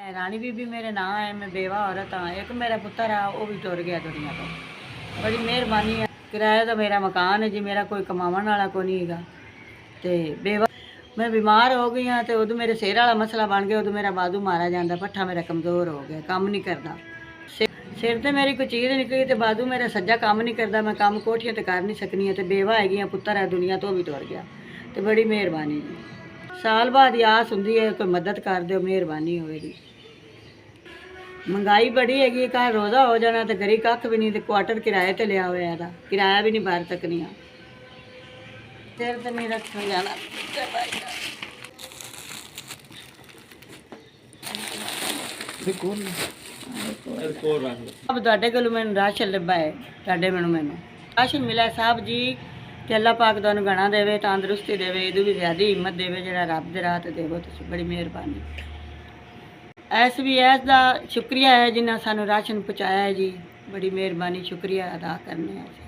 रानी बीबी मेरे नाम है, मैं बेवा औरत हाँ। एक मेरा पुत्र है, वो भी टुर गया दुनिया तो। बड़ी मेहरबानी है। किराए का मेरा मकान है जी, मेरा कोई कमावन वाला को नहीं है। तो बेवा मैं बीमार हो गई हाँ, तो उदो मेरे सिर वाला मसला बन गया। उदो मेरा बाजू मारा जाता, पट्ठा मेरा कमज़ोर हो गया, काम नहीं करता। सिर ते मेरी कोई चीज़ निकली तो बाजू मेरा सज्जा काम नहीं करता, मैं काम कोठियां तो कर नहीं सकनी। तो बेवा हैगी, पुत्र है दुनिया तो भी टुर गया। तो बड़ी मेहरबानी जी। साल बाद ही आस होंदी है, कोई मदद कर दो, मेहरबानी होएगी। महंगाई बड़ी हैगी, घर रोज़ा हो जाना तो घरी कख भी नहीं, तो क्वार्टर किराए ते लिया हुआ है, किराया भी नहीं भर सकनी। सिर तो नहीं रख जाना। अब तुहाडे कोलों मैनूं राशन लब्भा है, तुहाडे मैनूं राशन मिला साहब जी। ते अल्लाह पाक तुहानूं गणा देवे, तंदुरुस्ती देवे, इदू भी ज़्यादा हिम्मत देवे, जिहड़ा रब दे राह ते देवो। तुसीं बड़ी मेहरबानी। SBS दा शुक्रिया है जिन्हां सानूं राशन पहुँचाया है जी। बड़ी मेहरबानी, शुक्रिया अदा करने हैं।